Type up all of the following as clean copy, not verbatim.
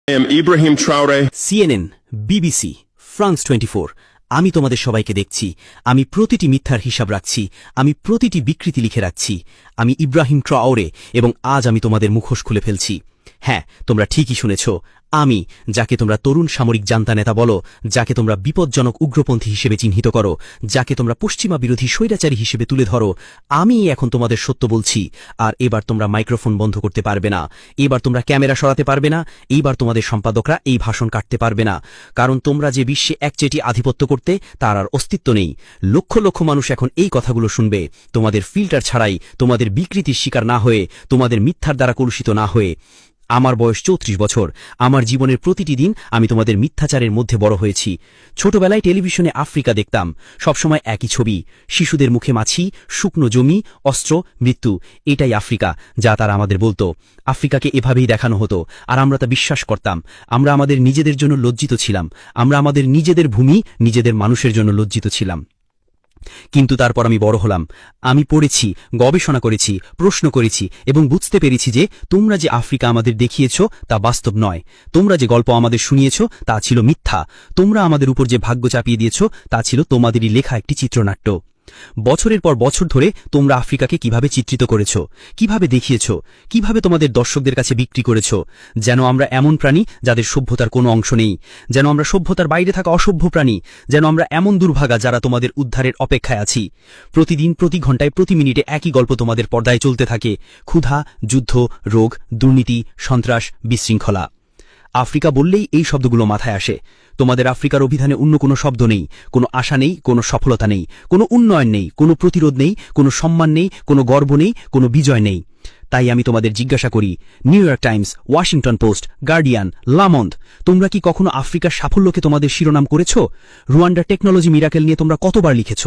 I am Ibrahim Traore. CNN, BBC, France 24 আমি তোমাদের সবাইকে দেখছি। আমি প্রতিটি মিথ্যার হিসাব রাখছি। আমি প্রতিটি বিকৃতি লিখে রাখছি। আমি ইব্রাহিম ট্রাওরে এবং আজ আমি তোমাদের মুখোশ খুলে ফেলছি। হ্যাঁ, তোমরা ঠিকই শুনেছ। আমি, যাকে তোমরা তরুণ সামরিক জান্তা নেতা বলো, যাকে তোমরা বিপজ্জনক উগ্রপন্থী হিসেবে চিহ্নিত করো, যাকে তোমরা পশ্চিমা বিরোধী স্বৈরাচারী হিসেবে তুলে ধরো, আমি এখন তোমাদের সত্য বলছি। আর এবার তোমরা মাইক্রোফোন বন্ধ করতে পারবে না, এবার তোমরা ক্যামেরা সরাতে পারবে না, এইবার তোমাদের সম্পাদকরা এই ভাষণ কাটতে পারবে না। কারণ তোমরা যে বিশ্বে একচেটি আধিপত্য করতে, তার আর অস্তিত্ব নেই। লক্ষ লক্ষ মানুষ এখন এই কথাগুলো শুনবে, তোমাদের ফিল্টার ছাড়াই, তোমাদের বিকৃতির শিকার না হয়ে, তোমাদের মিথ্যার দ্বারা কলুষিত না হয়ে। আমার বয়স 34 বছর। আমার জীবনের প্রতিটি দিন আমি তোমাদের মিথ্যাচারের মধ্যে বড় হয়েছি। ছোটবেলায় টেলিভিশনে আফ্রিকা দেখতাম, সবসময় একই ছবি, শিশুদের মুখে মাছি, শুকনো জমি, অস্ত্র, মৃত্যু। এটাই আফ্রিকা, যা তারা আমাদের বলতো। আফ্রিকাকে এভাবেই দেখানো হতো, আর আমরা তা বিশ্বাস করতাম। আমরা আমাদের নিজেদের জন্য লজ্জিত ছিলাম। আমরা আমাদের নিজেদের ভূমি, নিজেদের মানুষের জন্য লজ্জিত ছিলাম। কিন্তু তারপর আমি বড় হলাম। আমি পড়েছি, গবেষণা করেছি, প্রশ্ন করেছি এবং বুঝতে পেরেছি যে তোমরা যে আফ্রিকা আমাদের দেখিয়েছ তা বাস্তব নয়। তোমরা যে গল্প আমাদের শুনিয়েছ তা ছিল মিথ্যা। তোমরা আমাদের উপর যে ভাগ্য চাপিয়ে দিয়েছ তা ছিল তোমাদেরই লেখা একটি চিত্রনাট্য। বছরের পর বছর ধরে তোমরা আফ্রিকাকে কিভাবে চিত্রিত করেছ, কিভাবে দেখিয়েছ, কিভাবে তোমাদের দর্শকদের কাছে বিক্রি করেছ, যেন আমরা এমন প্রাণী যাদের সভ্যতার কোনো অংশ নেই, যেন আমরা সভ্যতার বাইরে থাকা অসভ্য প্রাণী, যেন আমরা এমন দুর্ভাগা যারা তোমাদের উদ্ধারের অপেক্ষায় আছি। প্রতিদিন, প্রতি ঘন্টায়, প্রতি মিনিটে একই গল্প তোমাদের পর্দায় চলতে থাকে। ক্ষুধা, যুদ্ধ, রোগ, দুর্নীতি, সন্ত্রাস, বিশৃঙ্খলা। আফ্রিকা বললেই এই শব্দগুলো মাথায় আসে। তোমাদের আফ্রিকার অভিধানে অন্য কোনো শব্দ নেই, কোনো আশা নেই, কোনো সফলতা নেই, কোনো উন্নয়ন নেই, কোনো প্রতিরোধ নেই, কোনো সম্মান নেই, কোনো গর্ব নেই, কোনো বিজয় নেই। তাই আমি তোমাদের জিজ্ঞাসা করি, New York Times, Washington Post, Guardian, Le Monde, তোমরা কি কখনো আফ্রিকার সাফল্যকে তোমাদের শিরোনাম করেছ? রুয়ান্ডার টেকনোলজি মিরাকেল নিয়ে তোমরা কতবার লিখেছ?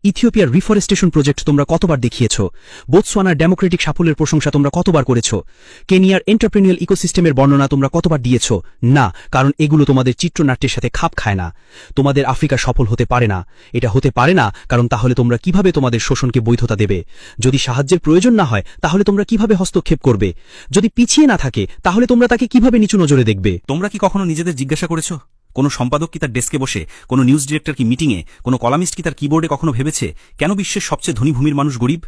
ইথিওপিয়ার রিফরেস্টেশন প্রজেক্ট তোমরা কতবার দেখিয়েছ? বোতসোয়ানার ডেমোক্রেটিক সাফল্যের প্রশংসা তোমরা কতবার করেছ? কেনিয়ার এন্টারপ্রেনিউরাল ইকোসিস্টেমের বর্ণনা তোমরা কতবার দিয়েছ? না, কারণ এগুলো তোমাদের চিত্রনাট্যের সাথে খাপ খায় না। তোমাদের আফ্রিকা সফল হতে পারে না। এটা হতে পারে না, কারণ তাহলে তোমরা কিভাবে তোমাদের শোষণকে বৈধতা দেবে? যদি সাহায্যের প্রয়োজন না হয়, তাহলে তোমরা কিভাবে হস্তক্ষেপ করবে? যদি পিছিয়ে না থাকে, তাহলে তোমরা তাকে কিভাবে নিচু নজরে দেখবে? তোমরা কি কখনো নিজেদের জিজ্ঞাসা করেছ, কোনো সম্পাদক কি তার ডেস্কে বসে, কোনো নিউজ ডিরেক্টর কি মিটিংয়ে, কোনো কলামিস্ট কি তার কিবোর্ডে কখনো ভেবেছে কেন বিশ্বের সবচেয়ে ধনী ভূমির মানুষ গরিব?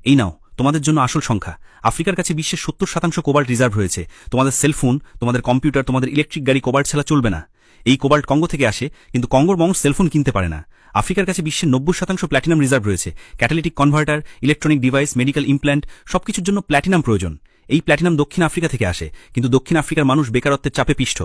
এই নাও তোমাদের জন্য আসল সংখ্যা। আফ্রিকার কাছে বিশ্বের 70% কোবাল্ট রিজার্ভ রয়েছে। তোমাদের সেলফোন, তোমাদের কম্পিউটার, তোমাদের ইলেকট্রিক গাড়ি কোবাল্ট ছাড়া চলবে না। এই কোবাল্ট কঙ্গো থেকে আসে, কিন্তু কঙ্গোর মানুষ সেলফোন কিনতে পারে না। আফ্রিকার কাছে বিশ্বের 90% প্ল্যাটিনাম রিজার্ভ রয়েছে। Catalytic converter, electronic device, medical implant, সবকিছুর জন্য প্ল্যাটিনাম প্রয়োজন। এই প্ল্যাটিনাম দক্ষিণ আফ্রিকা থেকে আসে, কিন্তু দক্ষিণ আফ্রিকার মানুষ বেকারত্বের চাপে পিষ্ট।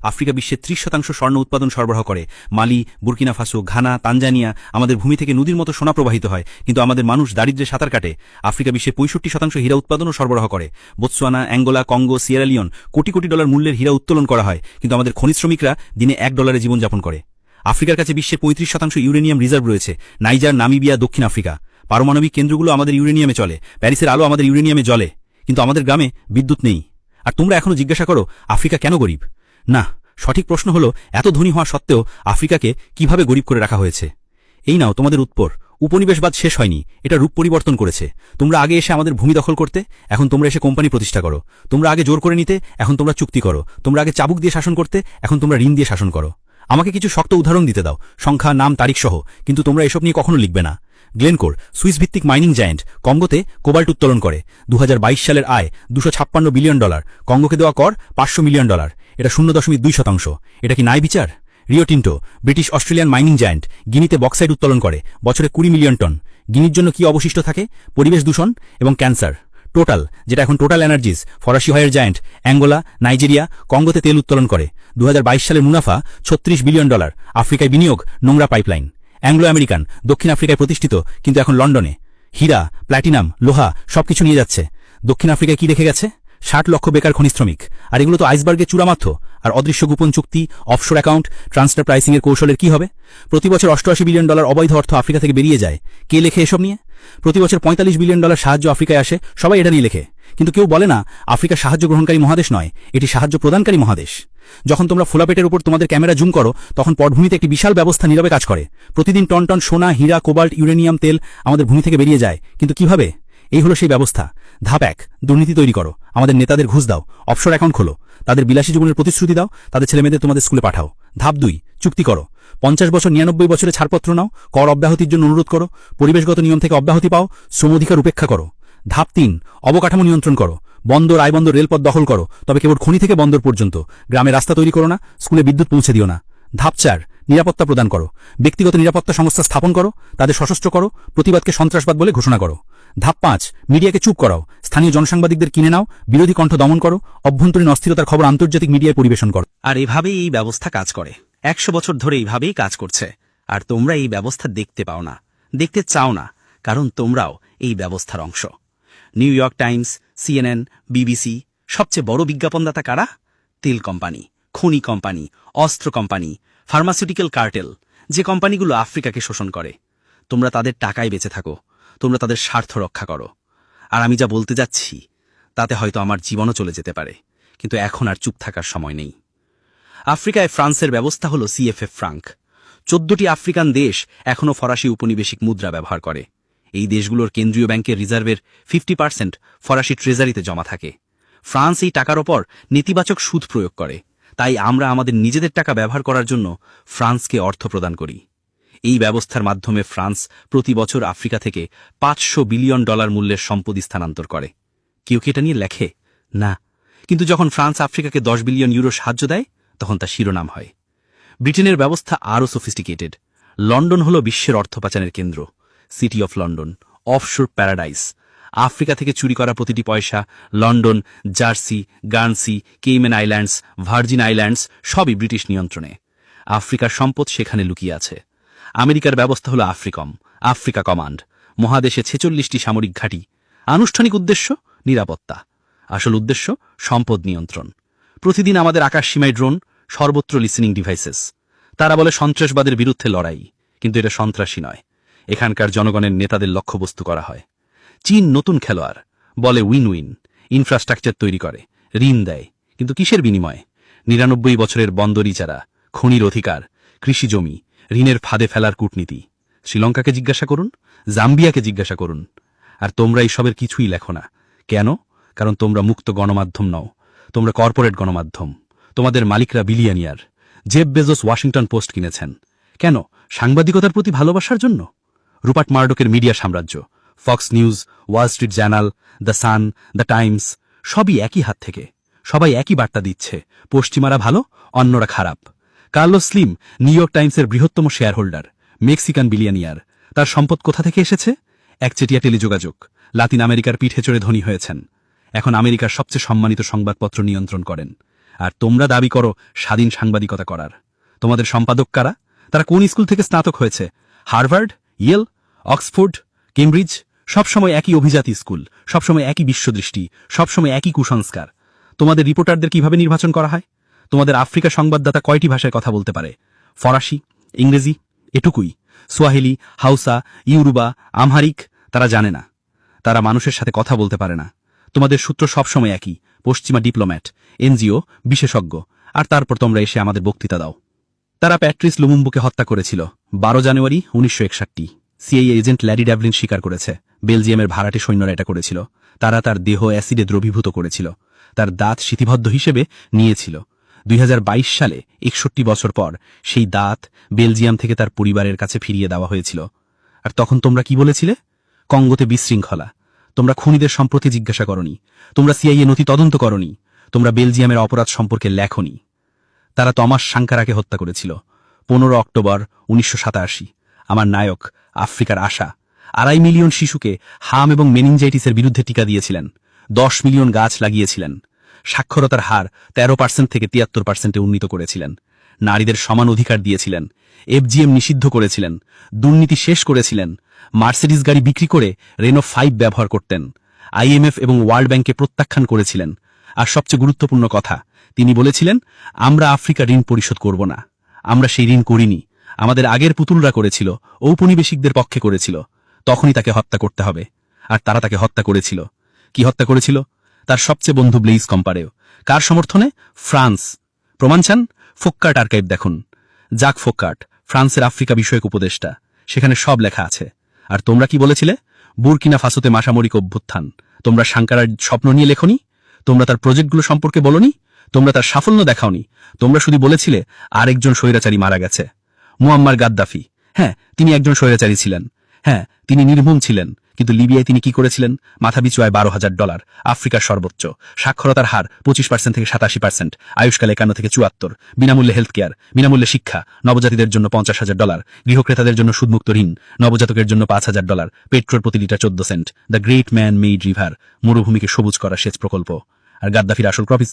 আফ্রিকা বিশ্বের 30% স্বর্ণ উৎপাদন সরবরাহ করে। মালি, বুর্কিনা ফাসো, ঘানা, তানজানিয়া, আমাদের ভূমি থেকে নদীর মতো সোনা প্রবাহিত হয়, কিন্তু আমাদের মানুষ দারিদ্র্যে সাঁতার কাটে। আফ্রিকা বিশ্বের 65% হীরা উৎপাদনও সরবরাহ করে। Botswana, Angola, Congo, Sierra Leone crore crore dollar মূল্যের হীরা উত্তোলন করা হয়, কিন্তু আমাদের খনিজ শ্রমিকরা দিনে $1 জীবনযাপন করে। আফ্রিকার কাছে বিশ্বের 35% ইউরেনিয়াম রিজার্ভ রয়েছে। নাইজার, নামিবিয়া, দক্ষিণ আফ্রিকা। পারমাণবিক কেন্দ্রগুলো আমাদের ইউরেনিয়ামে চলে। প্যারিসের আলো আমাদের ইউরেনিয়ামে জ্বলে, কিন্তু আমাদের গ্রামে বিদ্যুৎ নেই। আর তোমরা এখনো জিজ্ঞাসা করো আফ্রিকা কেন গরিব? না, সঠিক প্রশ্ন হলো এত ধনী হওয়া সত্ত্বেও আফ্রিকাকে কিভাবে গরিব করে রাখা হয়েছে। এই নাও তোমাদের উত্তর। উপনিবেশবাদ শেষ হয়নি, এটা রূপ পরিবর্তন করেছে। তোমরা আগে এসে আমাদের ভূমি দখল করতে, এখন তোমরা এসে কোম্পানি প্রতিষ্ঠা করো। তোমরা আগে জোর করে নিতে, এখন তোমরা চুক্তি করো। তোমরা আগে চাবুক দিয়ে শাসন করতে, এখন তোমরা ঋণ দিয়ে শাসন করো। আমাকে কিছু শক্ত উদাহরণ দিতে দাও, সংখ্যা, নাম, তারিখ সহ, কিন্তু তোমরা এসব নিয়ে কখনো লিখবে না। গ্লেনকোর, সুইস ভিত্তিক মাইনিং জায়ান্ট, কঙ্গোতে কোবাল্ট উত্তোলন করে। 2022 সালের আয় $256 বিলিয়ন। কঙ্গোকে দেওয়া কর $500 মিলিয়ন। এটা 0.2%। এটা কি ন্যায় বিচার? Rio Tinto, British Australian mining giant, গিনিতে বক্সাইট উত্তোলন করে, বছরে 20 মিলিয়ন টন। গিনির জন্য কি অবশিষ্ট থাকে? পরিবেশ দূষণ এবং ক্যান্সার। টোটাল, যেটা এখন টোটাল এনার্জিস, ফরাসি হয়ের জায়ান্ট, অ্যাঙ্গোলা, নাইজেরিয়া, কঙ্গোতে তেল উত্তোলন করে। 2022 সালের মুনাফা $36 বিলিয়ন। আফ্রিকায় বিনিয়োগ, নোংরা পাইপলাইন। অ্যাংলো আমেরিকান, দক্ষিণ আফ্রিকায় প্রতিষ্ঠিত, কিন্তু এখন লন্ডনে। হীরা, প্ল্যাটিনাম, লোহা সবকিছু নিয়ে যাচ্ছে। দক্ষিণ আফ্রিকায় কি রেখে গেছে? 60 লক্ষ বেকার খনিজ শ্রমিক। আর এগুলো তো আইসবার্গের চূড়ামাত্র। আর অদৃশ্য গোপন চুক্তি, অফশোর অ্যাকাউন্ট, ট্রান্সফার প্রাইসিং এর কৌশলের কি হবে? প্রতি বছর $88 বিলিয়ন অবৈধ অর্থ আফ্রিকা থেকে বেরিয়ে যায়। কে লেখে এসব নিয়ে? প্রতি বছর $45 বিলিয়ন সাহায্য আফ্রিকায় আসে, সবাই এটা নিয়ে লেখে। কিন্তু কেউ বলে না আফ্রিকা সাহায্য গ্রহণকারী মহাদেশ নয়, এটি সাহায্য প্রদানকারী মহাদেশ। যখন তোমরা ফোলাপেটের উপর তোমাদের ক্যামেরা জুম করো, তখন পটভূমিতে একটি বিশাল ব্যবস্থা নীরবে কাজ করে। প্রতিদিন টন টন সোনা, হীরা, কোবাল্ট, ইউরেনিয়াম, তেল আমাদের ভূমি থেকে বেরিয়ে যায়, কিন্তু কিভাবে? এই হলো সেই ব্যবস্থা ধাপ 1, দুর্নীতি তৈরি করো, আমাদের নেতাদের ঘুষ দাও, অফশোর অ্যাকাউন্ট খোলো, তাদের বিলাসী জীবনের প্রতিশ্রুতি দাও, তাদের ছেলেমেয়েদের তোমাদের স্কুলে পাঠাও। ধাপ 2, চুক্তি করো, 50 বছর 99 বছরে ছাড়পত্র নাও, কর অব্যাহতির জন্য অনুরোধ করো, পরিবেশগত নিয়ম থেকে অব্যাহতি পাও, শ্রম অধিকার উপেক্ষা করো। ধাপ 3, অবকাঠামো নিয়ন্ত্রণ করো, বন্দর আইবন্দর রেলপথ দখল করো, তবে কেবল খনি থেকে বন্দর পর্যন্ত, গ্রামে রাস্তা তৈরি করো না, স্কুলে বিদ্যুৎ পৌঁছে দিও না। ধাপ 4, নিরাপত্তা প্রদান করো, ব্যক্তিগত নিরাপত্তা সংস্থা স্থাপন করো, তাদের সশস্ত্র করো, প্রতিবাদকে সন্ত্রাসবাদ বলে ঘোষণা করো। ধাপ 5, মিডিয়াকে চুপ করাও, স্থানীয় জনসাংবাদিকদের কিনে নাও, বিরোধী কণ্ঠ দমন করো, অভ্যন্তরীণ অস্থিরতার খবর আন্তর্জাতিক মিডিয়ায় পরিবেশন করো। আর এভাবেই এই ব্যবস্থা কাজ করে, 100 বছর ধরে এইভাবেই কাজ করছে। আর তোমরা এই ব্যবস্থা দেখতে পাও না, দেখতে চাও না, কারণ তোমরাও এই ব্যবস্থার অংশ। New York Times, CNN, BBC, সবচেয়ে বড় বিজ্ঞাপনদাতা কারা? তেল কোম্পানি, খনি কোম্পানি, অস্ত্র কোম্পানি, ফার্মাসিউটিক্যাল কার্টেল, যে কোম্পানিগুলো আফ্রিকাকে শোষণ করে। তোমরা তাদের টাকায় বেঁচে থাকো, তোমরা তাদের স্বার্থ রক্ষা করো। আর আমি যা বলতে যাচ্ছি তাতে হয়তো আমার জীবনও চলে যেতে পারে, কিন্তু এখন আর চুপ থাকার সময় নেই। আফ্রিকায় ফ্রান্সের ব্যবস্থা হল CFA ফ্রাঙ্ক। 14টি আফ্রিকান দেশ এখনও ফরাসি উপনিবেশিক মুদ্রা ব্যবহার করে। এই দেশগুলোর কেন্দ্রীয় ব্যাংকের রিজার্ভের 50% ফরাসি ট্রেজারিতে জমা থাকে। ফ্রান্স এই টাকার ওপর নেতিবাচক সুদ প্রয়োগ করে, তাই আমরা আমাদের নিজেদের টাকা ব্যবহার করার জন্য ফ্রান্সকে অর্থ প্রদান করি। এই ব্যবস্থার মাধ্যমে ফ্রান্স প্রতি বছর আফ্রিকা থেকে $500 বিলিয়ন মূল্যের সম্পত্তি স্থানান্তর করে। কেউ কি এটা নিয়ে লেখে? না। কিন্তু যখন ফ্রান্স আফ্রিকাকে 10 বিলিয়ন ইউরো সাহায্য দেয়, তখন তা শিরোনাম হয়। ব্রিটেনের ব্যবস্থা আরও সফিস্টিকেটেড। লন্ডন হল বিশ্বের অর্থ পাচারের কেন্দ্র, City of London, offshore paradise. Africa থেকে চুরি করা প্রতিটি পয়সা London, Jersey, Guernsey, Cayman Islands, Virgin Islands সবই ব্রিটিশ নিয়ন্ত্রণে। আফ্রিকার সম্পদ সেখানে লুকিয়ে আছে। আমেরিকার ব্যবস্থা হল আফ্রিকম, আফ্রিকা কমান্ড। মহাদেশে 46টি সামরিক ঘাঁটি। আনুষ্ঠানিক উদ্দেশ্য নিরাপত্তা, আসল উদ্দেশ্য সম্পদ নিয়ন্ত্রণ। প্রতিদিন আমাদের আকাশসীমায় ড্রোন, সর্বত্র লিসেনিং ডিভাইসেস। তারা বলে সন্ত্রাসবাদের বিরুদ্ধে লড়াই, কিন্তু এটা সন্ত্রাসী নয়। এখানকার জনগণের নেতাদের লক্ষ্যবস্তু করা হয়। চীন নতুন খেলোয়াড়, বলে উইন উইন। ইনফ্রাস্ট্রাকচার তৈরি করে, ঋণ দেয়, কিন্তু কিসের বিনিময়ে? 99 বছরের বন্দর ইজারা, খনির অধিকার, কৃষি জমি, ঋণের ফাঁদে ফেলার কূটনীতি। শ্রীলঙ্কাকে জিজ্ঞাসা করুন, জাম্বিয়াকে জিজ্ঞাসা করুন। আর তোমরা এইসবের কিছুই লেখো না। কেন? কারণ তোমরা মুক্ত গণমাধ্যম নও, তোমরা কর্পোরেট গণমাধ্যম। তোমাদের মালিকরা billionaire. Jeff Bezos Washington post কিনেছেন কেন? সাংবাদিকতার প্রতি ভালোবাসার জন্য? রুপার্ট মার্ডকের মিডিয়া সাম্রাজ্য, Fox news, Wall Street journal, the sun, the Times, সবই একই হাত থেকে। সবাই একই বার্তা দিচ্ছে, পশ্চিমারা ভালো, অন্যরা খারাপ। কার্লোস স্লিম নিউ ইয়র্ক টাইমসের বৃহত্তম শেয়ার হোল্ডার, মেক্সিকান বিলিয়নিয়ার। তার সম্পদ কোথা থেকে এসেছে? একচেটিয়া টেলিযোগাযোগ। লাতিন আমেরিকার পিঠে চড়ে ধনী হয়েছেন। এখন আমেরিকার সবচেয়ে সম্মানিত সংবাদপত্র নিয়ন্ত্রণ করেন। আর তোমরা দাবি করো স্বাধীন সাংবাদিকতা করার। তোমাদের সম্পাদক কারা? তারা কোন স্কুল থেকে স্নাতক হয়েছে? Harvard, Yale, Oxford, Cambridge? সবসময় একই অভিজাতি স্কুল, সবসময় একই বিশ্বদৃষ্টি, সবসময় একই কুসংস্কার। তোমাদের রিপোর্টারদের কিভাবে নির্বাচন করা হয়? তোমাদের আফ্রিকা সংবাদদাতা কয়টি ভাষায় কথা বলতে পারে? ফরাসি, ইংরেজি, এটুকুই। সোয়াহিলি, হাউসা, ইউরুবা, আমহারিক তারা জানে না। তারা মানুষের সাথে কথা বলতে পারে না। তোমাদের সূত্র সবসময় একই, পশ্চিমা ডিপ্লোম্যাট, এনজিও, বিশেষজ্ঞ। আর তারপর তোমরা এসে আমাদের বক্তৃতা দাও। তারা প্যাট্রিস লুমুম্বুকে হত্যা করেছিল 12 জানুয়ারি 1961। সিআইএ এজেন্ট ল্যারি ড্যাভলিন স্বীকার করেছে বেলজিয়ামের ভাড়াটে সৈন্যরা এটা করেছিল। তারা তার দেহ অ্যাসিডে দ্রবীভূত করেছিল, তার দাঁত শিথিবদ্ধ হিসেবে নিয়েছিল। 2022 সালে 61 বছর পর সেই দাঁত বেলজিয়াম থেকে তার পরিবারের কাছে ফিরিয়ে দেওয়া হয়েছিল। আর তখন তোমরা কি বলেছিলে? কঙ্গোতে বিশৃঙ্খলা। তোমরা খুনিদের সম্পর্কে জিজ্ঞাসা করনি, তোমরা সিআইএ নথি তদন্ত করনি, তোমরা বেলজিয়ামের অপরাধ সম্পর্কে লেখনি। তারা তমাস সাঙ্কারাকে হত্যা করেছিল 15 অক্টোবর 1987। আমার নায়ক, আফ্রিকার আশা 2.5 মিলিয়ন শিশুকে হাম এবং মেনিনজাইটিসের বিরুদ্ধে টিকা দিয়েছিলেন, 10 মিলিয়ন গাছ লাগিয়েছিলেন, সাক্ষরতার হার 13% থেকে 73%-এ উন্নীত করেছিলেন, নারীদের সমান অধিকার দিয়েছিলেন, FGM নিষিদ্ধ করেছিলেন, দুর্নীতি শেষ করেছিলেন, মার্সিডিজ গাড়ি বিক্রি করে রেনো 5 ব্যবহার করতেন, IMF এবং ওয়ার্ল্ড ব্যাংকে প্রত্যাখ্যান করেছিলেন। আর সবচেয়ে গুরুত্বপূর্ণ কথা, তিনি বলেছিলেন, আমরা আফ্রিকা ঋণ পরিশোধ করব না। আমরা সেই ঋণ করিনি, আমাদের আগের পুতুলরা করেছিল, ঔপনিবেশিকদের পক্ষে করেছিল। তখনই তাকে হত্যা করতে হবে। আর তারা তাকে হত্যা করেছিল। কি হত্যা করেছিল? তার সবচেয়ে বন্ধু ব্লেইজ কম্পারেও। কার সমর্থনে? ফ্রান্স। প্রমাণ চান? ফোক্কার্ট আর্কাইভ দেখুন। জাক ফোক্কার্ট, ফ্রান্সের আফ্রিকা বিষয়ক উপদেষ্টা। সেখানে সব লেখা আছে। আর তোমরা কি বলেছিলে? বুরকিনা ফাসোতে মাসামরিক অভ্যুত্থান। তোমরা সাঙ্কারার স্বপ্ন নিয়ে লেখনি, তোমরা তার প্রজেক্টগুলো সম্পর্কে বলনি, তোমরা তার সাফল্য দেখাওনি, তোমরা শুধু বলেছিলে আরেকজন স্বৈরাচারী মারা গেছে, মুয়াম্মার গাদ্দাফি। হ্যাঁ, তিনি একজন স্বৈরাচারী ছিলেন, হ্যাঁ তিনি নির্মম ছিলেন, কিন্তু লিবিয়ায় তিনি কি করেছিলেন? মাথাপিছু আয় $12,000, আফ্রিকার সর্বোচ্চ, সাক্ষরতার হার 25% থেকে 87%, আয়ুষ্কাল 51 থেকে 74, বিনামূল্যে হেলথ কেয়ার, বিনামূল্যে শিক্ষা, নবজাতিদের জন্য $50,000, গৃহক্রেতাদের জন্য সুদমুক্ত ঋণ, নবজাতকের জন্য $5,000, পেট্রোল প্রতি litre 14 cent, the great man made river, মরুভূমিকে সবুজ করা সেচ প্রকল্প। আর গাদ্দাফির আসল ক্রপিস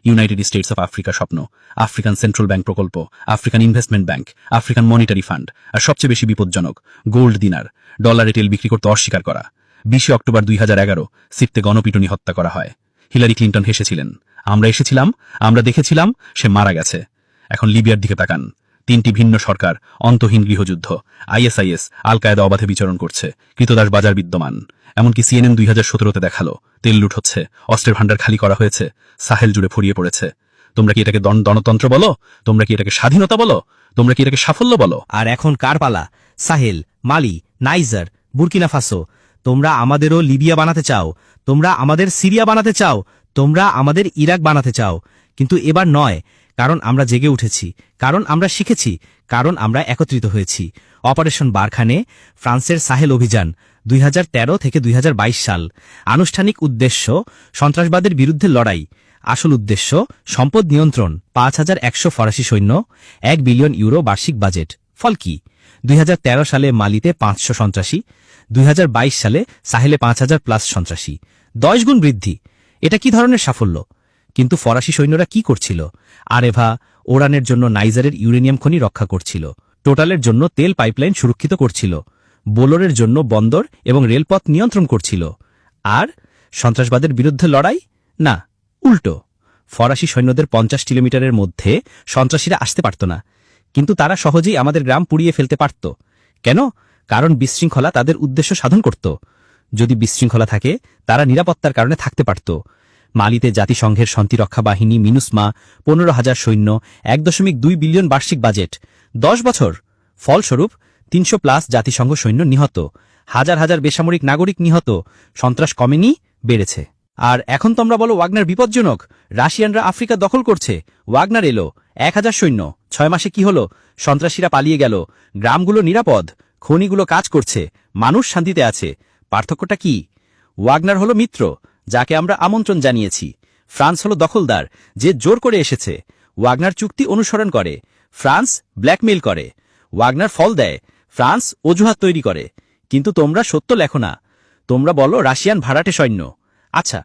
ইউনাইটেড স্টেটস অফ আফ্রিকা স্বপ্ন, আফ্রিকান সেন্ট্রাল ব্যাংক প্রকল্প, African investment bank, African monetary fund, আর সবচেয়ে বেশি বিপজ্জনক গোল্ড দিনার, ডলারে তেল বিক্রি করতে অস্বীকার করা। 20 অক্টোবর 2011 সিপ্তে গণপিটুনি হত্যা করা হয়। হিলারি ক্লিন্টন হেসেছিলেন, আমরা এসেছিলাম, আমরা দেখেছিলাম, সে মারা গেছে। এখন লিবিয়ার দিকে তাকান, 3টি ভিন্ন সরকার, অন্তহীন গৃহযুদ্ধ, আইএসআইএস, আল কায়েদা অবাধে বিচরণ করছে, কৃতদাস বাজার বিদ্যমান। এমনকি CNN 2017-তে দেখালো তেল লুট হচ্ছে, অস্ত্রের ভান্ডার খালি করা হয়েছে, সাহেল জুড়ে ছড়িয়ে পড়েছে। তোমরা কি এটাকে গণতন্ত্র বলো? তোমরা কি এটাকে স্বাধীনতা বলো? তোমরা কি এটাকে সাফল্য বলো? আর এখন কার পালা? সাহেল, মালি, নাইজার, বুরকিনা ফাসো। তোমরা আমাদেরও লিবিয়া বানাতে চাও, তোমরা আমাদের সিরিয়া বানাতে চাও, তোমরা আমাদের ইরাক বানাতে চাও, কিন্তু এবার নয়। কারণ আমরা জেগে উঠেছি, কারণ আমরা শিখেছি, কারণ আমরা একত্রিত হয়েছি। অপারেশন বারখানে, ফ্রান্সের সাহেল অভিযান, 2013 থেকে 2022 সাল। আনুষ্ঠানিক উদ্দেশ্য সন্ত্রাসবাদের বিরুদ্ধে লড়াই, আসল উদ্দেশ্য সম্পদ নিয়ন্ত্রণ। 5100 ফরাসি সৈন্য, €1 বিলিয়ন বার্ষিক বাজেট। ফল কি? 2013 সালে মালিতে 500 সন্ত্রাসী, 2022 সালে সাহেলে 5000+ সন্ত্রাসী, 10 গুণ বৃদ্ধি। এটা কি ধরনের সাফল্য? কিন্তু ফরাসি সৈন্যরা কি করছিল? আরেভা, ওরানের জন্য নাইজারের ইউরেনিয়াম খনি রক্ষা করছিল, টোটালের জন্য তেল পাইপলাইন সুরক্ষিত করছিল, বোলোরের জন্য বন্দর এবং রেলপথ নিয়ন্ত্রণ করছিল। আর সন্ত্রাসবাদের বিরুদ্ধে লড়াই? না, উল্টো। ফরাসি সৈন্যদের 50 কিলোমিটারের মধ্যে সন্ত্রাসীরা আসতে পারত না, কিন্তু তারা সহজেই আমাদের গ্রাম পুড়িয়ে ফেলতে পারত। কেন? কারণ বিশৃঙ্খলা তাদের উদ্দেশ্য সাধন করত। যদি বিশৃঙ্খলা থাকে, তারা নিরাপত্তার কারণে থাকতে পারত। মালিতে জাতিসংঘের শান্তিরক্ষা বাহিনী মিনুসমা, 15,000 সৈন্য, $1.2 বিলিয়ন বার্ষিক বাজেট, 10 বছর। ফলস্বরূপ 300+ জাতিসংঘ সৈন্য নিহত, হাজার হাজার বেসামরিক নাগরিক নিহত। সন্ত্রাস কমেনি, বেড়েছে। আর এখন তোমরা বলো ওয়াগনার বিপজ্জনক, রাশিয়ানরা আফ্রিকা দখল করছে। ওয়াগনার এলো, 1000 সৈন্য, 6 মাসে কি হলো? সন্ত্রাসীরা পালিয়ে গেল, গ্রামগুলো নিরাপদ, খনিগুলো কাজ করছে, মানুষ শান্তিতে আছে। পার্থক্যটা কি? ওয়াগনার হলো মিত্র, যাকে আমরা আমন্ত্রণ জানিয়েছি। ফ্রান্স হলো দখলদার, যে জোর করে এসেছে। ওয়াগনার চুক্তি অনুসরণ করে, ফ্রান্স ব্ল্যাকমেইল করে। ওয়াগনার ফল দেয়, ফ্রান্স অজুহাত তৈরি করে। কিন্তু তোমরা সত্য লেখো না, তোমরা বলো রাশিয়ান ভাড়াটে সৈন্য। আচ্ছা,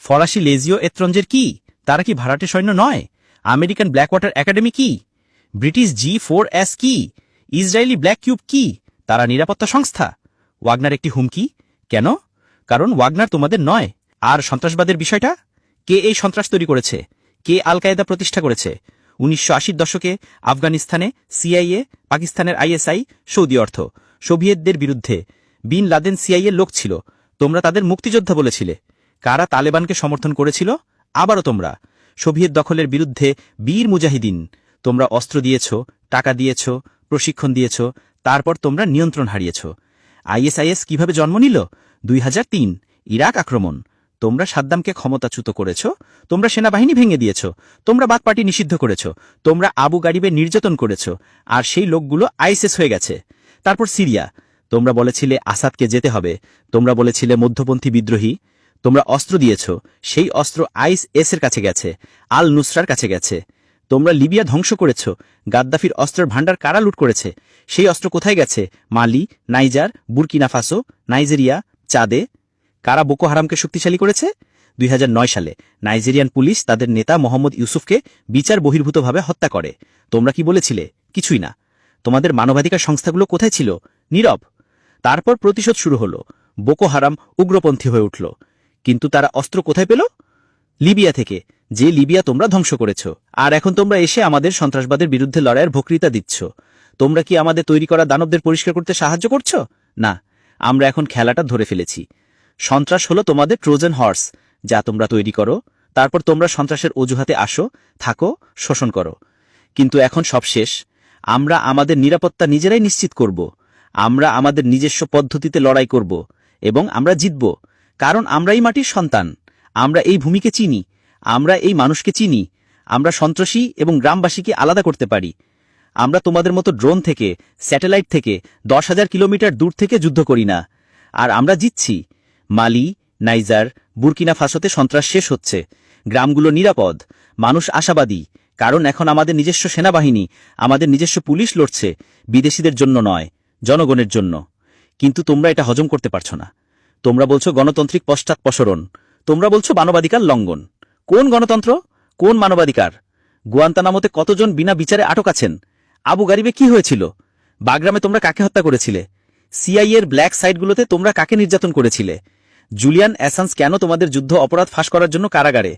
ফরাসি লেজিও এত্রঞ্জের কি? তারা কি ভাড়াটে সৈন্য নয়? আমেরিকান ব্ল্যাকওয়াটার একাডেমি কি? ব্রিটিশ G4S কি? ইসরায়েলি ব্ল্যাক কিউব কি? তারা নিরাপত্তা সংস্থা। ওয়াগনার একটি হুমকি। কেন? কারণ ওয়াগনার তোমাদের নয়। আর সন্ত্রাসবাদের বিষয়টা? কে এই সন্ত্রাস তৈরি করেছে? কে আল কায়েদা প্রতিষ্ঠা করেছে? 1980-র দশকে আফগানিস্তানে CIA, পাকিস্তানের ISI, সৌদি অর্থ, সোভিয়েতদের বিরুদ্ধে। বিন লাদেন CIA লোক ছিল, তোমরা তাদের মুক্তিযোদ্ধা বলেছিলে। কারা তালেবানকে সমর্থন করেছিল? আবারও তোমরা। সোভিয়েত দখলের বিরুদ্ধে বীর মুজাহিদিন। তোমরা অস্ত্র দিয়েছ, টাকা দিয়েছ, প্রশিক্ষণ দিয়েছ, তারপর তোমরা নিয়ন্ত্রণ হারিয়েছ। ISIS কিভাবে জন্ম নিল? 2003 ইরাক আক্রমণ। তোমরা সাদ্দামকে ক্ষমতাচ্যুত করেছ, তোমরা সেনাবাহিনী ভেঙে দিয়েছ, তোমরা বাথ পার্টি নিষিদ্ধ করেছ, তোমরা আবু গারিবে নির্যাতন করেছ, আর সেই লোকগুলো ISIS হয়ে গেছে। তারপর সিরিয়া, তোমরা বলেছিলে আসাদকে যেতে হবে, তোমরা বলেছিলে মধ্যপন্থী বিদ্রোহী, তোমরা অস্ত্র দিয়েছ, সেই অস্ত্র ISIS এর কাছে গেছে, আল নুসরার কাছে গেছে। তোমরা লিবিয়া ধ্বংস করেছ, গাদ্দাফির অস্ত্রের ভান্ডার কারা লুট করেছে? সেই অস্ত্র কোথায় গেছে? মালি, নাইজার, বুরকিনা ফাসো, নাইজেরিয়া, চাদে। কারা বোকো হারামকে শক্তিশালী করেছে? 2009 সালে নাইজেরিয়ান পুলিশ তাদের নেতা মোহাম্মদ ইউসুফকে বিচার বহির্ভূতভাবে হত্যা করে। তোমরা কি বলেছিলে? কিছুই না। তোমাদের মানবাধিকার সংস্থাগুলো কোথায় ছিল? নীরব। তারপর প্রতিশোধ শুরু হলো, বোকো হারাম উগ্রপন্থী হয়ে উঠল। কিন্তু তারা অস্ত্র কোথায় পেল? লিবিয়া থেকে, যে লিবিয়া তোমরা ধ্বংস করেছ। আর এখন তোমরা এসে আমাদের সন্ত্রাসবাদের বিরুদ্ধে লড়াইয়ের বক্তৃতা দিচ্ছ। তোমরা কি আমাদের তৈরি করা দানবদের পরিষ্কার করতে সাহায্য করছ? না, আমরা এখন খেলাটা ধরে ফেলেছি। সন্ত্রাস হলো তোমাদের ট্রোজান হর্স, যা তোমরা তৈরি করো, তারপর তোমরা সন্ত্রাসের অজুহাতে আসো, থাকো, শোষণ করো। কিন্তু এখন সব শেষ। আমরা আমাদের নিরাপত্তা নিজেরাই নিশ্চিত করব। আমরা আমাদের নিজস্ব পদ্ধতিতে লড়াই করব, এবং আমরা জিতব। কারণ আমরা এই মাটির সন্তান, আমরা এই ভূমিকে চিনি, আমরা এই মানুষকে চিনি, আমরা সন্ত্রাসী এবং গ্রামবাসীকে আলাদা করতে পারি। আমরা তোমাদের মতো ড্রোন থেকে, স্যাটেলাইট থেকে 10,000 কিলোমিটার দূর থেকে যুদ্ধ করি না। আর আমরা জিতছি। মালি, নাইজার, বুরকিনা ফাসোতে সন্ত্রাস শেষ হচ্ছে, গ্রামগুলো নিরাপদ, মানুষ আশাবাদী, কারণ এখন আমাদের নিজস্ব সেনাবাহিনী, আমাদের নিজস্ব পুলিশ লড়ছে, বিদেশিদের জন্য নয়, জনগণের জন্য। কিন্তু তোমরা এটা হজম করতে পারছ না। তোমরা বলছো গণতান্ত্রিক পশ্চাৎপসরণ, তোমরা বলছো মানবাধিকার লঙ্ঘন। কোন গণতন্ত্র, কোন মানবাধিকার? গুয়ান্তানামোতে কতজন বিনা বিচারে আটক আছেন? আবু গারিবে কি হয়েছিল? বাগরামে তোমরা কাকে হত্যা করেছিলে? সিআইএর ব্ল্যাক সাইটগুলোতে তোমরা কাকে নির্যাতন করেছিলে? জুলিয়ান অ্যাসান্স কেন তোমাদের যুদ্ধ অপরাধ ফাঁস করার জন্য কারাগারে?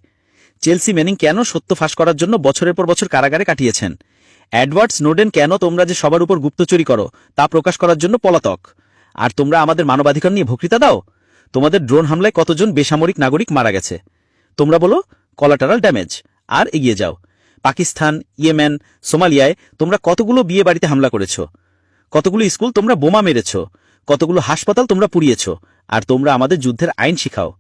চেলসি ম্যানিং কেন সত্য ফাঁস করার জন্য বছরের পর বছর কারাগারে কাটিয়েছেন? এডওয়ার্ড স্নোডেন কেন তোমরা যে সবার উপর গুপ্তচুরি করো তা প্রকাশ করার জন্য পলাতক? আর তোমরা আমাদের মানবাধিকার নিয়ে বক্তৃতা দাও? তোমাদের ড্রোন হামলায় কতজন বেসামরিক নাগরিক মারা গেছে? তোমরা বলো কলাটারাল ড্যামেজ, আর এগিয়ে যাও। পাকিস্তান, ইয়েমেন, সোমালিয়ায় তোমরা কতগুলো বিয়ে বাড়িতে হামলা করেছ, কতগুলো স্কুল তোমরা বোমা মেরেছ, কতগুলো হাসপাতাল তোমরা পুড়িয়েছ, আর তোমরা আমাদের যুদ্ধের আইন শিখাও।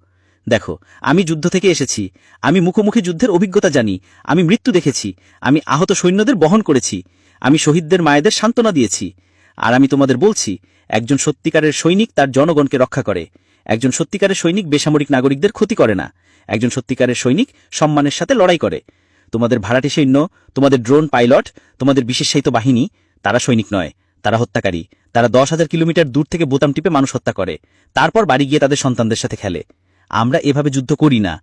দেখো, আমি যুদ্ধ থেকে এসেছি, আমি মুখোমুখি যুদ্ধের অভিজ্ঞতা জানি, আমি মৃত্যু দেখেছি, আমি আহত সৈন্যদের বহন করেছি, আমি শহীদদের মায়েদের সান্ত্বনা দিয়েছি। আর আমি তোমাদের বলছি, একজন সত্যিকারের সৈনিক তার জনগণকে রক্ষা করে, একজন সত্যিকারের সৈনিক বেসামরিক নাগরিকদের ক্ষতি করে না, একজন সত্যিকারের সৈনিক সম্মানের সাথে লড়াই করে। তোমাদের ভাড়াটে সৈন্য, তোমাদের ড্রোন পাইলট, তোমাদের বিশেষায়িত বাহিনী, তারা সৈনিক নয়, তারা হত্যাকারী। তারা 10,000 কিলোমিটার দূর থেকে বোতাম টিপে মানুষ হত্যা করে, তারপর বাড়ি গিয়ে তাদের সন্তানদের সাথে খেলে। আমরা এভাবে যুদ্ধ করি না,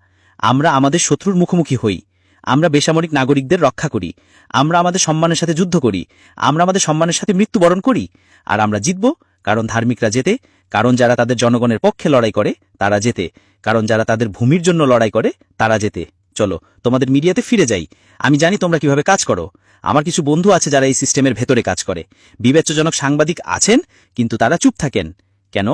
আমরা আমাদের শত্রুর মুখোমুখি হই, আমরা বেসামরিক নাগরিকদের রক্ষা করি, আমরা আমাদের সম্মানের সাথে যুদ্ধ করি, আমরা আমাদের সম্মানের সাথে মৃত্যুবরণ করি। আর আমরা জিতব, কারণ ধার্মিকরা জেতে, কারণ যারা তাদের জনগণের পক্ষে লড়াই করে তারা জেতে, কারণ যারা তাদের ভূমির জন্য লড়াই করে তারা জেতে। চলো তোমাদের মিডিয়াতে ফিরে যাই। আমি জানি তোমরা কিভাবে কাজ করো। আমার কিছু বন্ধু আছে যারা এই সিস্টেমের ভেতরে কাজ করে। বিবেচ্যজনক সাংবাদিক আছেন, কিন্তু তারা চুপ থাকেন। কেন?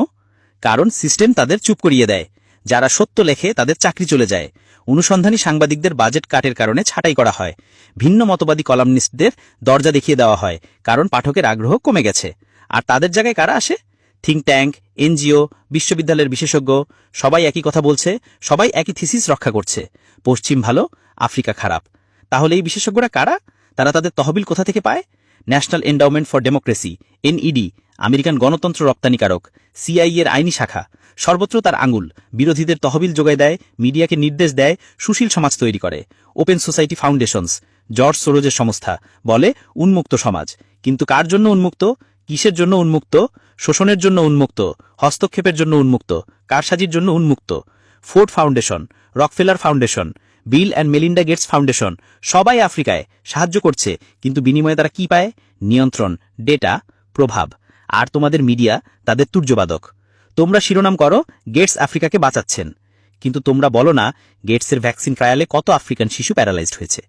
কারণ সিস্টেম তাদের চুপ করিয়ে দেয়। যারা সত্য লেখে তাদের চাকরি চলে যায়। অনুসন্ধানী সাংবাদিকদের বাজেট কাটের কারণে ছাঁটাই করা হয়। ভিন্ন মতবাদী কলামনিস্টদের দরজা দেখিয়ে দেওয়া হয়, কারণ পাঠকের আগ্রহ কমে গেছে। আর তাদের জায়গায় কারা আসে? থিঙ্ক ট্যাঙ্ক, এনজিও, বিশ্ববিদ্যালয়ের বিশেষজ্ঞ, সবাই একই কথা বলছে, সবাই একই থিসিস রক্ষা করছে। পশ্চিম ভালো, আফ্রিকা খারাপ। তাহলে এই বিশেষজ্ঞরা কারা? তারা তাদের তহবিল কোথা থেকে পায়? National endowment for democracy, NED, American গণতন্ত্র রপ্তানিকারক, সিআইএর আইনি শাখা, সর্বত্র তার আঙুল। বিরোধীদের তহবিল যোগায় দেয়, মিডিয়াকে নির্দেশ দেয়, সুশীল সমাজ তৈরি করে। ওপেন সোসাইটি ফাউন্ডেশনস, জর্জ সোরোজের সংস্থা, বলে উন্মুক্ত সমাজ। কিন্তু কার জন্য উন্মুক্ত? কিসের জন্য উন্মুক্ত? শোষণের জন্য উন্মুক্ত, হস্তক্ষেপের জন্য উন্মুক্ত, কারসাজির জন্য উন্মুক্ত। Ford Foundation, Rockefeller Foundation, Bill and Melinda Gates Foundation, সবাই আফ্রিকায় সাহায্য করছে, কিন্তু বিনিময়ে তারা কি পায়? নিয়ন্ত্রণ, ডেটা, প্রভাব। আর তোমাদের মিডিয়া তাদের তুর্যবাদক। তোমরা শিরোনাম করো গেটস আফ্রিকাকে বাঁচাচ্ছেন, কিন্তু তোমরা বলো না গেটসের ভ্যাকসিন ট্রায়ালে কত আফ্রিকান শিশু প্যারালাইজড হয়েছে,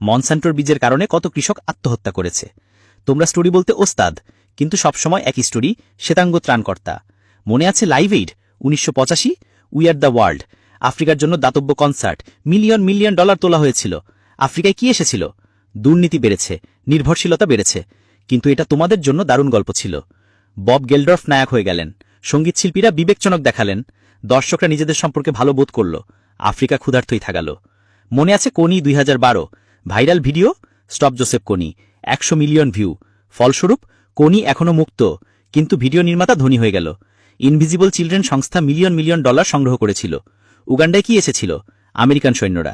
মনসান্টোর বীজের কারণে কত কৃষক আত্মহত্যা করেছে। তোমরা স্টোরি বলতে ওস্তাদ, কিন্তু সবসময় একই স্টোরি, শ্বেতাঙ্গ ত্রাণকর্তা। মনে আছে live aid 1985, we are the world, আফ্রিকার জন্য দাতব্য কনসার্ট, মিলিয়ন মিলিয়ন ডলার তোলা হয়েছিল। আফ্রিকায় কি এসেছিল? দুর্নীতি বেড়েছে, নির্ভরশীলতা বেড়েছে, কিন্তু এটা তোমাদের জন্য দারুণ গল্প ছিল। বব গেলডর্ফ নায়ক হয়ে গেলেন, সঙ্গীতশিল্পীরা বিবেকজনক দেখালেন, দর্শকরা নিজেদের সম্পর্কে ভালো বোধ করল, আফ্রিকা ক্ষুধার্তই থাকালো। মনে আছে কোনি 2012, ভাইরাল ভিডিও স্টপ জোসেফ কোনি, 100 মিলিয়ন ভিউ। ফলস্বরূপ কোনি এখনো মুক্ত, কিন্তু ভিডিও নির্মাতা ধনী হয়ে গেল। ইনভিজিবল চিলড্রেন সংস্থা মিলিয়ন মিলিয়ন ডলার সংগ্রহ করেছিল। উগান্ডায় কি এসেছিল? আমেরিকান সৈন্যরা।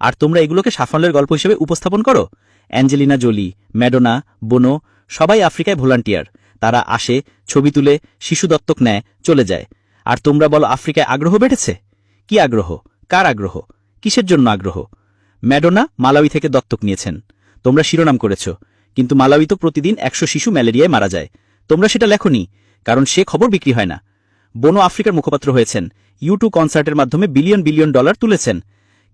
আর তোমরা এগুলোকে সাফল্যের গল্প হিসেবে উপস্থাপন করো। অ্যাঞ্জেলিনা জোলি, ম্যাডোনা, বোনো, সবাই আফ্রিকায় ভলান্টিয়ার। তারা আসে, ছবি তুলে, শিশু দত্তক নেয়, চলে যায়। আর তোমরা বলো আফ্রিকায় আগ্রহ বেড়েছে। কি আগ্রহ? কার আগ্রহ? কিসের জন্য আগ্রহ? ম্যাডোনা মালাউই থেকে দত্তক নিয়েছেন, তোমরা শিরোনাম করেছ, কিন্তু মালাউই তো প্রতিদিন 100 শিশু ম্যালেরিয়ায় মারা যায়। তোমরা সেটা লেখনি, কারণ সে খবর বিক্রি হয় না। বোনো আফ্রিকার মুখপাত্র হয়েছেন, ইউটিউব কনসার্টের মাধ্যমে বিলিয়ন বিলিয়ন ডলার তুলেছেন,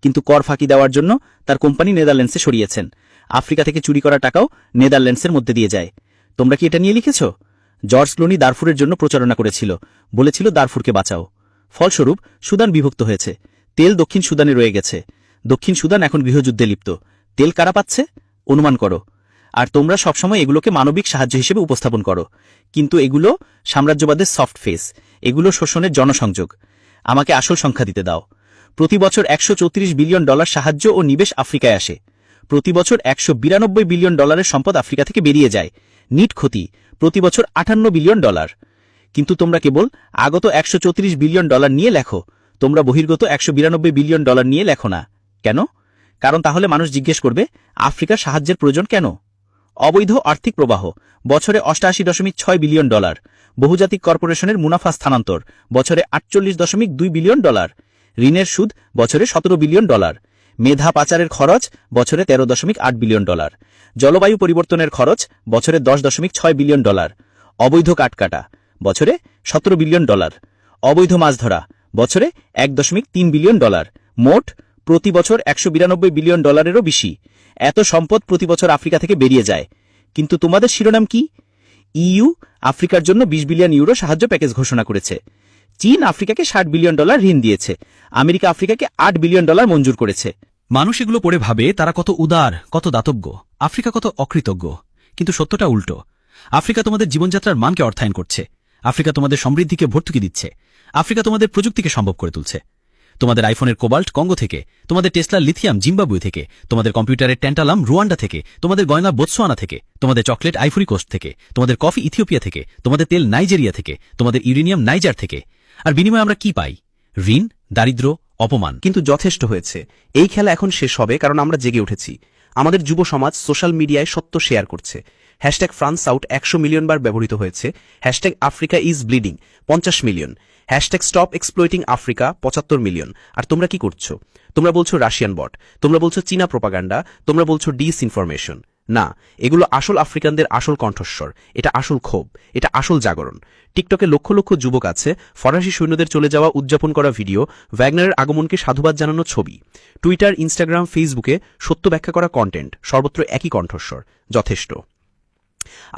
কিন্তু কর ফাঁকি দেওয়ার জন্য তার কোম্পানি নেদারল্যান্ডসে সরিয়েছেন। আফ্রিকা থেকে চুরি করা টাকাও নেদারল্যান্ডসের মধ্যে দিয়ে যায়। তোমরা কি এটা নিয়ে লিখেছ? জর্জ ক্লুনি দারফুরের জন্য প্রচারণা করেছিল, বলেছিল দারফুরকে বাঁচাও। ফলস্বরূপ সুদান বিভক্ত হয়েছে, তেল দক্ষিণ সুদানে রয়ে গেছে। দক্ষিণ সুদান এখন গৃহযুদ্ধে লিপ্ত। তেল কারা পাচ্ছে? অনুমান করো। আর তোমরা সবসময় এগুলোকে মানবিক সাহায্য হিসেবে উপস্থাপন করো, কিন্তু এগুলো সাম্রাজ্যবাদের সফট ফেস, এগুলো শোষণের জনসংযোগ। আমাকে আসল সংখ্যা দিতে দাও। প্রতি বছর $134 বিলিয়ন সাহায্য ও নিবেশ আফ্রিকায় আসে। প্রতি বছর $192 বিলিয়ন সম্পদ আফ্রিকা থেকে বেরিয়ে যায়। নিট ক্ষতি প্রতি বছর $58 বিলিয়ন। কিন্তু তোমরা কেবল আগত $134 বিলিয়ন নিয়ে লেখো, তোমরা বহির্গত $192 বিলিয়ন নিয়ে লেখো না কেন? কারণ তাহলে মানুষ জিজ্ঞেস করবে আফ্রিকার সাহায্যের প্রয়োজন কেন? অবৈধ আর্থিক প্রবাহ বছরে $88.6 বিলিয়ন, বহুজাতিক কর্পোরেশনের মুনাফা স্থানান্তর বছরে $48.2 বিলিয়ন, ঋণের সুদ বছরে $17 বিলিয়ন, মেধা পাচারের খরচ বছরে $13.8 বিলিয়ন, জলবায়ু পরিবর্তনের খরচ বছরে $10.6 বিলিয়ন, অবৈধ কাটকাটা বছরে $17 বিলিয়ন, অবৈধ মাছ ধরা বছরে $1.3 বিলিয়ন, মোট প্রতি বছর $192 বিলিয়ন বেশি। এত সম্পদ প্রতি বছর আফ্রিকা থেকে বেরিয়ে যায়। কিন্তু তোমাদের শিরোনাম কি? ইইউ আফ্রিকার জন্য €20 বিলিয়ন সাহায্য প্যাকেজ ঘোষণা করেছে। চীন আফ্রিকাকে $60 বিলিয়ন ঋণ দিয়েছে। আমেরিকা আফ্রিকাকে $8 বিলিয়ন মঞ্জুর করেছে। মানুষ এগুলো পড়ে ভাবে তারা কত উদার, কত দাতব্য, আফ্রিকা কত অকৃতজ্ঞ। কিন্তু সত্যটা উল্টো। আফ্রিকা তোমাদের জীবনযাত্রার মানকে অর্থায়ন করছে। আফ্রিকা তোমাদের সমৃদ্ধিকে ভর্তুকি দিচ্ছে। আফ্রিকা তোমাদের প্রযুক্তিকে সম্ভব করে তুলছে। তোমাদের আইফোনের কোবাল্ট কঙ্গো থেকে, তোমাদের টেসলার লিথিয়াম জিম্বাবুয়ে থেকে, তোমাদের কম্পিউটারের ট্যান্টালাম রুয়ান্ডা থেকে, তোমাদের গয়না বোতসোয়ানা থেকে, তোমাদের চকলেট আইভরি কোস্ট থেকে, তোমাদের কফি ইথিওপিয়া থেকে, তোমাদের তেল নাইজেরিয়া থেকে, তোমাদের ইউরেনিয়াম নাইজার থেকে। আর বিনিময়ে আমরা কি পাই? ঋণ, দারিদ্র্য, অপমান। কিন্তু যথেষ্ট হয়েছে। এই খেলা এখন শেষ হবে, কারণ আমরা জেগে উঠেছি। আমাদের যুব সমাজ সোশ্যাল মিডিয়ায় সত্য শেয়ার করছে। #ফ্রান্স আউট 100 মিলিয়ন বার ব্যবহৃত হয়েছে। #Africa is bleeding 50 million. #Stop exploiting Africa 75 million. আর তোমরা কি করছো? তোমরা বলছো রাশিয়ান বট, তোমরা বলছো চীনা প্রোপাগান্ডা, তোমরা বলছো ডিসইনফরমেশন। না, এগুলো আসল আফ্রিকানদের আসল কণ্ঠস্বর। এটা আসল ক্ষোভ, এটা আসল জাগরণ। টিকটকে লক্ষ লক্ষ যুবক আছে, ফরাসি সৈন্যদের চলে যাওয়া উদযাপন করা ভিডিও, ওয়াগনারের আগমনকে সাধুবাদ জানানো ছবি। টুইটার, ইনস্টাগ্রাম, ফেসবুকে সত্য ব্যাখ্যা করা কন্টেন্ট, সর্বত্র একই কণ্ঠস্বর। যথেষ্ট।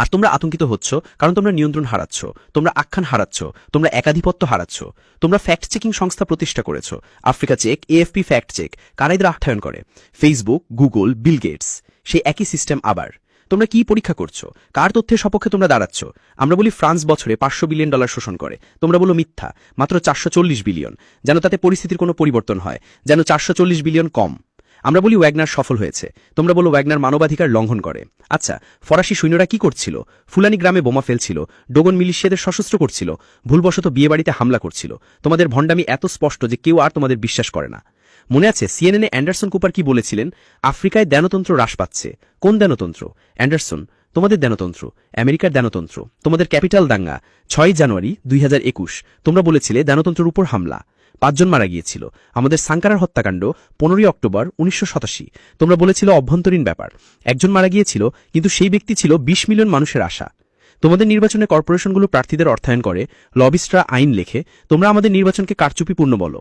আর তোমরা আতঙ্কিত হচ্ছ, কারণ তোমরা নিয়ন্ত্রণ হারাচ্ছ, তোমরা আখ্যান হারাচ্ছ, তোমরা একাধিপত্য হারাচ্ছ। তোমরা ফ্যাক্ট চেকিং সংস্থা প্রতিষ্ঠা করেছ, Africa check, AFP fact check. কারা এদের আখ্যায়ন করে? Facebook, Google, Bill Gates. সেই একই সিস্টেম আবার। তোমরা কি পরীক্ষা করছো? কার তথ্যের সপক্ষে তোমরা দাঁড়াচ্ছ? আমরা বলি ফ্রান্স বছরে $500 বিলিয়ন শোষণ করে, তোমরা বলো মিথ্যা, মাত্র 440 বিলিয়ন। যেন তাতে পরিস্থিতির কোনো পরিবর্তন হয়, যেন 440 বিলিয়ন কম। আমরা বলি ওয়াগনার সফল হয়েছে, তোমরা বলো ওয়াগনার মানবাধিকার লঙ্ঘন করে। আচ্ছা, ফরাসি সৈন্যরা কি করছিল? ফুলানি গ্রামে বোমা ফেলছিল, ডোগন মিলিশিয়াদের সশস্ত্র করছিল, ভুলবশত বিয়েবাড়িতে হামলা করছিল। তোমাদের ভণ্ডামি এত স্পষ্ট যে কেউ আর তোমাদের বিশ্বাস করে না। মনে আছে সিএনএনে অ্যান্ডারসন কুপার কি বলেছিলেন? আফ্রিকায় দেনতন্ত্র হ্রাস পাচ্ছে। কোন দেনতন্ত্র? অ্যান্ডারসন, তোমাদের দেনতন্ত্র, আমেরিকার দেনতন্ত্র। তোমাদের ক্যাপিটাল দাঙ্গা 6 জানুয়ারি 2021। তোমরা বলেছিলে দেনতন্ত্রের উপর হামলা। 5 জন মারা গিয়েছিল। আমাদের সাঙ্কারার হত্যাকাণ্ড 15 অক্টোবর 1987। তোমরা বলেছিল অভ্যন্তরীণ ব্যাপার। 1 জন মারা গিয়েছিল, কিন্তু সেই ব্যক্তি ছিল 20 মিলিয়ন মানুষের আশা। তোমাদের নির্বাচনে কর্পোরেশনগুলো প্রার্থীদের অর্থায়ন করে, লবিস্টরা আইন লেখে। তোমরা আমাদের নির্বাচনকে কারচুপিপূর্ণ বলো।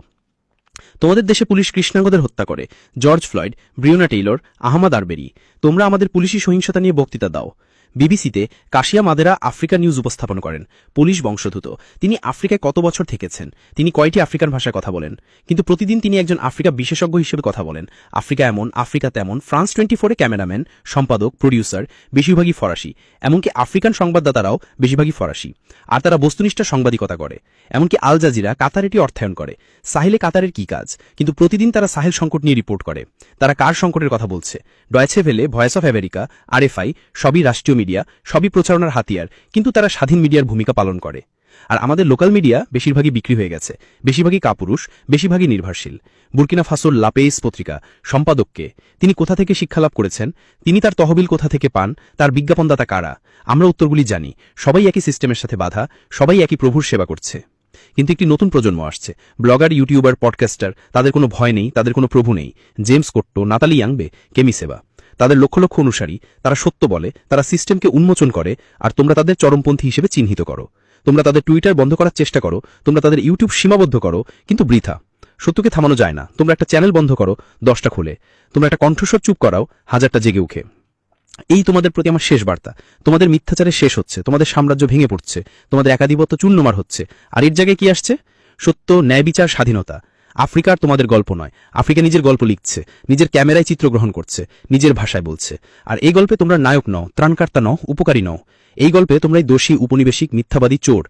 তোমাদের দেশে পুলিশ কৃষ্ণাঙ্গদের হত্যা করে, জর্জ ফ্লয়েড, ব্রিওনা টেইলর, আহমদ আরবেরি। তোমরা আমাদের পুলিশি সহিংসতা নিয়ে বক্তৃতা দাও। বিবিসিতে কাশিয়া মাদেরা আফ্রিকা নিউজ উপস্থাপন করেন। পুলিশ বংশোদ্ভূত। তিনি আফ্রিকায় কত বছর থেকেছেন? তিনি কয়টি আফ্রিকান ভাষায় কথা বলেন? কিন্তু প্রতিদিন তিনি একজন আফ্রিকা বিশেষজ্ঞ হিসেবে কথা বলেন। আফ্রিকা এমন, আফ্রিকা তেমন। ফ্রান্স 24-এ ক্যামেরাম্যান, সম্পাদক, প্রডিউসার বেশিরভাগই ফরাসি। এমনকি আফ্রিকান সংবাদদাতারাও বেশিরভাগই ফরাসি। আর তারা বস্তুনিষ্ঠ সাংবাদিকতা করে। এমনকি আল জাজিরা কাতার এটি অর্থায়ন করে। সাহেলে কাতারের কি কাজ? কিন্তু প্রতিদিন তারা সাহেল সংকট নিয়ে রিপোর্ট করে। তারা কার সংকটের কথা বলছে? Deutsche Welle, Voice of America, RFI, সবই রাষ্ট্রীয় মিডিয়া, সবই প্রচারণার হাতিয়ার, কিন্তু তারা স্বাধীন মিডিয়ার ভূমিকা পালন করে। আর আমাদের লোকাল মিডিয়া বেশিরভাগই বিক্রি হয়ে গেছে, বেশিরভাগই কাপুরুষ, বেশিরভাগই নির্ভরশীল। বুর্কিনা ফাসোর লাপেইস পত্রিকা সম্পাদককে, তিনি কোথা থেকে শিক্ষালাভ করেছেন? তিনি তার তহবিল কোথা থেকে পান? তার বিজ্ঞাপনদাতা কারা? আমরা উত্তরগুলি জানি। সবাই একই সিস্টেমের সাথে বাধা, সবাই একই প্রভুর সেবা করছে। কিন্তু একটি নতুন প্রজন্ম আসছে, ব্লগার, ইউটিউবার, পডকাস্টার। তাদের কোনো ভয় নেই, তাদের কোনো প্রভু নেই। জেমস কোট্টো, নাতালি ইয়াংবে, কেমি সেবা। তাদের লক্ষ লক্ষ অনুসারী, তারা সত্য বলে, তারা সিস্টেমকে উন্মোচন করে। আর তোমরা তাদের চরমপন্থী হিসেবে চিহ্নিত করো। তোমরা তাদের টুইটার বন্ধ করার চেষ্টা করো, তোমরা তাদের ইউটিউব সীমাবদ্ধ করো, কিন্তু বৃথা। সত্যকে থামানো যায় না। তোমরা একটা চ্যানেল বন্ধ করো, 10টা খুলে। তোমরা একটা কণ্ঠস্বর চুপ করাও, 1000টা জেগে উঠে। এই তোমাদের প্রতি আমার শেষ বার্তা। তোমাদের মিথ্যাচারে শেষ হচ্ছে, তোমাদের সাম্রাজ্য ভেঙে পড়ছে, তোমাদের একাধিপত্য চূর্ণমার হচ্ছে। আর এর জায়গায় কি আসছে? সত্য, ন্যায় বিচার, স্বাধীনতা। আফ্রিকার তোমাদের গল্প নয়। আফ্রিকা নিজের গল্প লিখছে, নিজের ক্যামেরায় চিত্রগ্রহণ করছে, নিজের ভাষায় বলছে। আর এই গল্পে তোমরা নায়ক নও, ত্রাণকর্তা নও, উপকারী নও। এই গল্পে তোমরাই দোষী, উপনিবেশিক, মিথ্যাবাদী, চোর।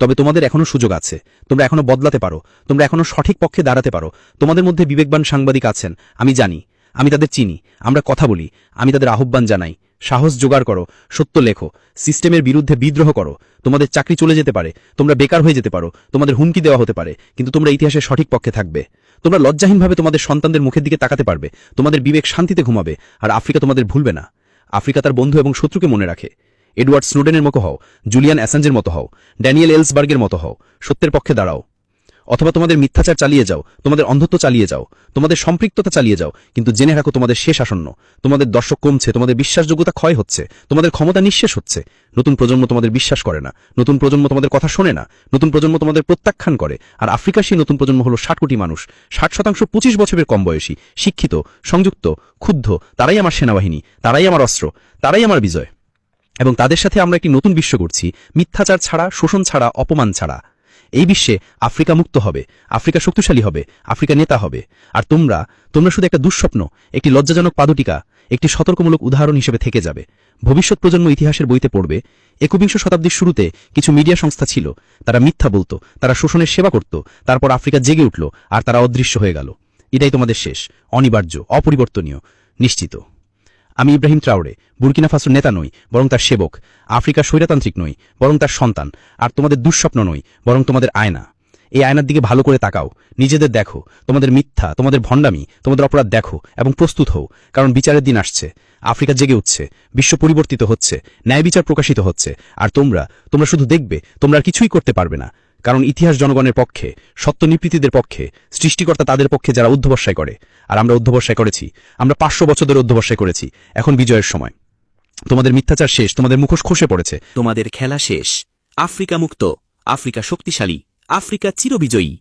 তবে তোমাদের এখনো সুযোগ আছে, তোমরা এখনো বদলাতে পারো, তোমরা এখনো সঠিক পক্ষে দাঁড়াতে পারো। তোমাদের মধ্যে বিবেকবান সাংবাদিক আছেন, আমি জানি, আমি তাদের চিনি। আমরা কথা বলি, আমি তাদের আহ্বান জানাই, সাহস জোগাড় করো, সত্য লেখো, সিস্টেমের বিরুদ্ধে বিদ্রোহ করো। তোমাদের চাকরি চলে যেতে পারে, তোমরা বেকার হয়ে যেতে পারো, তোমাদের হুমকি দেওয়া হতে পারে, কিন্তু তোমরা ইতিহাসের সঠিক পক্ষে থাকবে। তোমরা লজ্জাহীনভাবে তোমাদের সন্তানদের মুখের দিকে তাকাতে পারবে, তোমাদের বিবেক শান্তিতে ঘুমাবে, আর আফ্রিকা তোমাদের ভুলবে না। আফ্রিকা তার বন্ধু এবং শত্রুকে মনে রাখে। এডওয়ার্ড স্নোডেনের মতো হও, জুলিয়ান অ্যাসাঞ্জের মতো হও, ড্যানিয়েল এলসবার্গের মতো হও, সত্যের পক্ষে দাঁড়াও। অথবা তোমাদের মিথ্যাচার চালিয়ে যাও, তোমাদের অন্ধত্ব চালিয়ে যাও, তোমাদের সম্পৃক্ততা চালিয়ে যাও, কিন্তু জেনে রাখো তোমাদের শেষ আসন্ন। তোমাদের দর্শক কমছে, তোমাদের বিশ্বাসযোগ্যতা ক্ষয় হচ্ছে, তোমাদের ক্ষমতা নিঃশেষ হচ্ছে। নতুন প্রজন্ম তোমাদের বিশ্বাস করে না, নতুন প্রজন্ম তোমাদের কথা শোনে না, নতুন প্রজন্ম তোমাদের প্রত্যাখ্যান করে। আর আফ্রিকার সেই নতুন প্রজন্ম হলো 60 কোটি মানুষ, 60% 25 বছরের কম বয়সী, শিক্ষিত, সংযুক্ত, ক্ষুব্ধ। তারাই আমার সেনাবাহিনী, তারাই আমার অস্ত্র, তারাই আমার বিজয়। এবং তাদের সাথে আমরা একটি নতুন বিশ্ব করছি, মিথ্যাচার ছাড়া, শোষণ ছাড়া, অপমান ছাড়া। এই বিশ্বে আফ্রিকা মুক্ত হবে, আফ্রিকা শক্তিশালী হবে, আফ্রিকা নেতা হবে। আর তোমরা শুধু একটা দুঃস্বপ্ন, একটি লজ্জাজনক পাদুটিকা, একটি সতর্কমূলক উদাহরণ হিসেবে থেকে যাবে। ভবিষ্যৎ প্রজন্ম ইতিহাসের বইতে পড়বে, 21 শতাব্দীর শুরুতে কিছু মিডিয়া সংস্থা ছিল, তারা মিথ্যা বলতো, তারা শোষণের সেবা করত, তারপর আফ্রিকা জেগে উঠল, আর তারা অদৃশ্য হয়ে গেল। এটাই তোমাদের শেষ, অনিবার্য, অপরিবর্তনীয়, নিশ্চিত। আমি ইব্রাহিম ট্রাওরে, বুর্কিনা ফাসোর নেতা নই, বরং তার সেবক। আফ্রিকা স্বৈরতান্ত্রিক নই, বরং তার সন্তান। আর তোমাদের দুঃস্বপ্ন নই, বরং তোমাদের আয়না। এই আয়নার দিকে ভালো করে তাকাও, নিজেদের দেখো, তোমাদের মিথ্যা, তোমাদের ভণ্ডামি, তোমাদের অপরাধ দেখো এবং প্রস্তুত হও, কারণ বিচারের দিন আসছে। আফ্রিকা জেগে উঠছে, বিশ্ব পরিবর্তিত হচ্ছে, ন্যায় বিচার প্রকাশিত হচ্ছে। আর তোমরা শুধু দেখবে, তোমরা আর কিছুই করতে পারবে না, কারণ ইতিহাস জনগণের পক্ষে, সত্য নিপীড়িতদের পক্ষে, সৃষ্টিকর্তা তাদের পক্ষে যারা অধ্যবসায় করে। আর আমরা অধ্যবসায় করেছি, আমরা 500 বছর ধরে অধ্যবসায় করেছি। এখন বিজয়ের সময়। তোমাদের মিথ্যাচার শেষ, তোমাদের মুখোশ খসে পড়েছে। তোমাদের খেলা শেষ। আফ্রিকা মুক্ত, আফ্রিকা শক্তিশালী, আফ্রিকা চিরবিজয়ী।